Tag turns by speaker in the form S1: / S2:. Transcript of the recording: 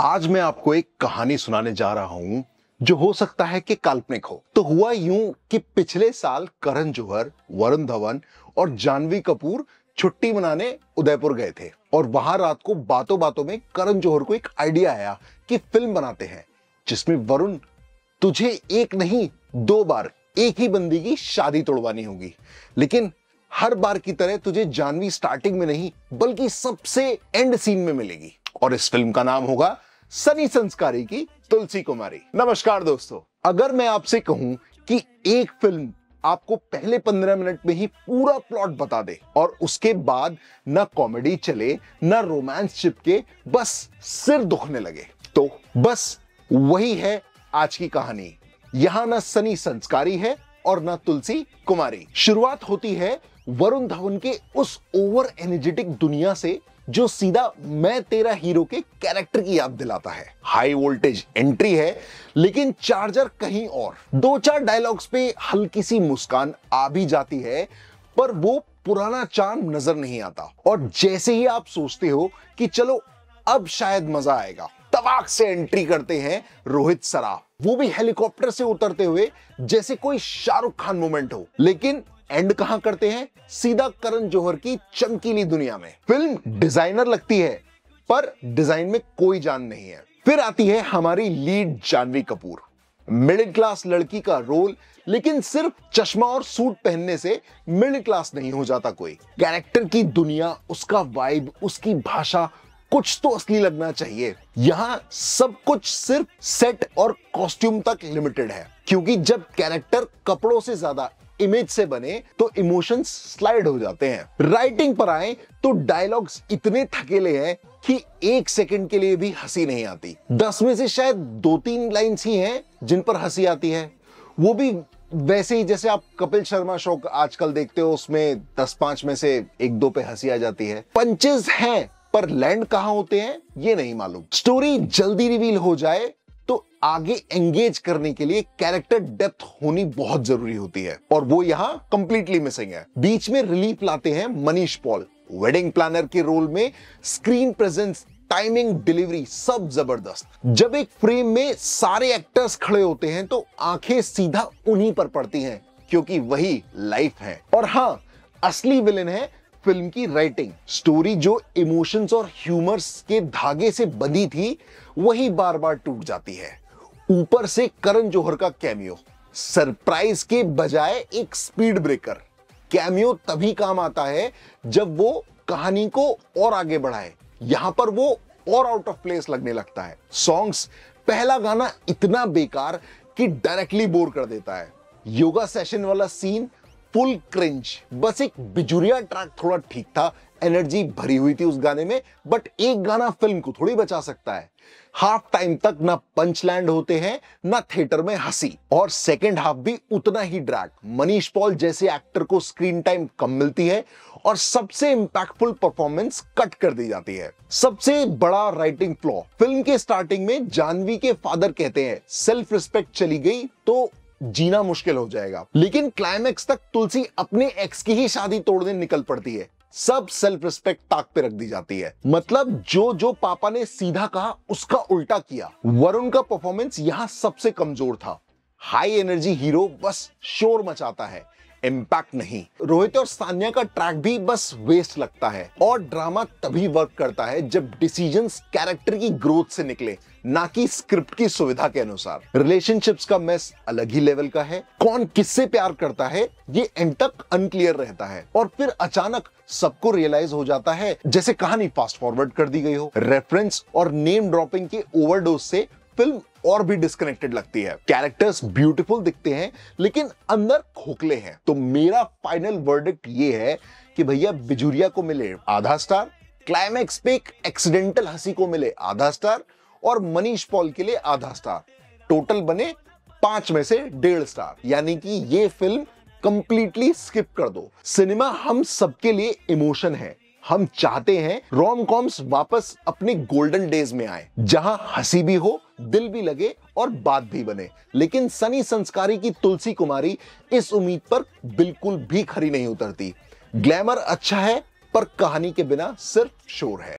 S1: आज मैं आपको एक कहानी सुनाने जा रहा हूं जो हो सकता है कि काल्पनिक हो। तो हुआ यूं कि पिछले साल करण जौहर, वरुण धवन और जानवी कपूर छुट्टी मनाने उदयपुर गए थे और वहां रात को बातों बातों में करण जौहर को एक आइडिया आया कि फिल्म बनाते हैं जिसमें वरुण, तुझे एक नहीं 2 बार एक ही बंदी की शादी तोड़वानी होगी, लेकिन हर बार की तरह तुझे जानवी स्टार्टिंग में नहीं बल्कि सबसे एंड सीन में मिलेगी। और इस फिल्म का नाम होगा सनी संस्कारी की तुलसी कुमारी। नमस्कार दोस्तों, अगर मैं आपसे कहूं कि एक फिल्म आपको पहले 15 मिनट में ही पूरा प्लॉट बता दे और उसके बाद ना कॉमेडी चले ना रोमांस चिपके, बस सिर दुखने लगे, तो बस वही है आज की कहानी। यहां ना सनी संस्कारी है और ना तुलसी कुमारी। शुरुआत होती है वरुण धवन के उस ओवर एनर्जेटिक दुनिया से जो सीधा मैं तेरा हीरो के कैरेक्टर की याद दिलाता है। हाई वोल्टेज एंट्री है लेकिन चार्जर कहीं और। 2-4 डायलॉग्स पे हल्की सी मुस्कान आ भी जाती है पर वो पुराना चार्म नजर नहीं आता। और जैसे ही आप सोचते हो कि चलो अब शायद मजा आएगा, तबाक से एंट्री करते हैं रोहित सराफ, वो भी हेलीकॉप्टर से उतरते हुए जैसे कोई शाहरुख खान मोमेंट हो। लेकिन एंड कहां करते हैं? सीधा करण जौहर की चमकीली दुनिया में। फिल्म डिजाइनर लगती है पर डिजाइन में कोई जान नहीं है। फिर आती है हमारी lead Janhvi Kapoor. Middle class लड़की का रोल, लेकिन सिर्फ चश्मा और सूट पहनने से मिडिल क्लास नहीं हो जाता कोई। कैरेक्टर की दुनिया, उसका वाइब, उसकी भाषा, कुछ तो असली लगना चाहिए। यहां सब कुछ सिर्फ सेट और कॉस्ट्यूम तक लिमिटेड है, क्योंकि जब कैरेक्टर कपड़ों से ज्यादा इमेज से बने तो इमोशंस स्लाइड हो जाते हैं। राइटिंग पर आए तो डायलॉग्स इतने थकेले हैं कि 1 सेकंड के लिए भी हंसी नहीं आती। 10 में से शायद 2-3 लाइन्स ही हैं जिन पर हंसी आती है, वो भी वैसे ही जैसे आप कपिल शर्मा शो आजकल देखते हो, उसमें 10-5 में से 1-2 पे हंसी आ जाती है। पंचेस हैं पर लैंड कहां होते हैं ये नहीं मालूम। स्टोरी जल्दी रिवील हो जाए तो आगे एंगेज करने के लिए कैरेक्टर डेप्थ होनी बहुत जरूरी होती है और वो यहाँ कंप्लीटली मिसिंग है। बीच में रिलीफ लाते हैं मनीष पॉल। वेडिंग प्लानर के रोल में स्क्रीन प्रेजेंस, टाइमिंग, डिलीवरी सब जबरदस्त। जब एक फ्रेम में सारे एक्टर्स खड़े होते हैं तो आंखें सीधा उन्हीं पर पड़ती हैं, क्योंकि वही लाइफ है। और हाँ, असली विलेन है फिल्म की राइटिंग। स्टोरी जो इमोशंस और ह्यूमर्स के धागे से बंधी थी वही बार बार टूट जाती है। ऊपर से करण जौहर का कैमियो, सरप्राइज के बजाय एक स्पीड ब्रेकर। कैमियो तभी काम आता है जब वो कहानी को और आगे बढ़ाए, यहां पर वो और आउट ऑफ प्लेस लगने लगता है। सॉन्ग्स, पहला गाना इतना बेकार कि डायरेक्टली बोर कर देता है। योगा सेशन वाला सीन फुल क्रिंज। बस एक बिजुरिया ट्रैक थोड़ा ठीक था, एनर्जी भरी हुई थी उस गाने में, बट एक गाना फिल्म को थोड़ी बचा सकता है। हाफ टाइम तक ना पंच लैंड होते हैं ना थिएटर में हंसी, और सेकेंड हाफ भी उतना ही ड्रैग। मनीष पॉल जैसे एक्टर को स्क्रीन टाइम कम मिलती है और सबसे इंपैक्टफुल परफॉर्मेंस कट कर दी जाती है। सबसे बड़ा राइटिंग फ्लॉ, फिल्म के स्टार्टिंग में जानवी के फादर कहते हैं सेल्फ रिस्पेक्ट चली गई तो जीना मुश्किल हो जाएगा, लेकिन क्लाइमैक्स तक तुलसी अपने एक्स की ही शादी तोड़ने निकल पड़ती है। सब सेल्फ रिस्पेक्ट ताक पे रख दी जाती है। मतलब जो जो पापा ने सीधा कहा उसका उल्टा किया। वरुण का परफॉर्मेंस यहां सबसे कमजोर था। हाई एनर्जी हीरो बस शोर मचाता है, इंपैक्ट नहीं। रोहित और सान्या का ट्रैक भी बस वेस्ट लगता है। और ड्रामा तभी वर्क करता है जब डिसीजंस कैरेक्टर की ग्रोथ से निकले, ना कि स्क्रिप्ट की सुविधा के अनुसार। रिलेशनशिप्स का मेस अलग ही लेवल का है। कौन किससे प्यार करता है ये एंड तक अनक्लियर रहता है और फिर अचानक सबको रियलाइज हो जाता है जैसे कहानी फास्ट फॉरवर्ड कर दी गई हो। रेफरेंस और नेम ड्रॉपिंग के ओवरडोज से फिल्म और भी डिस्कनेक्टेड लगती है। कैरेक्टर्स ब्यूटीफुल दिखते हैं लेकिन अंदर खोखले हैं। तो मेरा फाइनल वर्डिक्ट ये है कि भैया बिजुरिया को मिले आधा स्टार, क्लाइमैक्स पे एक एक्सीडेंटल हंसी को मिले आधा स्टार और मनीष पॉल के लिए आधा स्टार। टोटल बने 5 में से 1.5 स्टार। यानी कि ये फिल्म कंप्लीटली स्किप कर दो। सिनेमा हम सबके लिए इमोशन है। हम चाहते हैं रोम कॉम्स वापस अपने गोल्डन डेज में आए, जहां हंसी भी हो, दिल भी लगे और बात भी बने। लेकिन सनी संस्कारी की तुलसी कुमारी इस उम्मीद पर बिल्कुल भी खरी नहीं उतरती। ग्लैमर अच्छा है पर कहानी के बिना सिर्फ शोर है।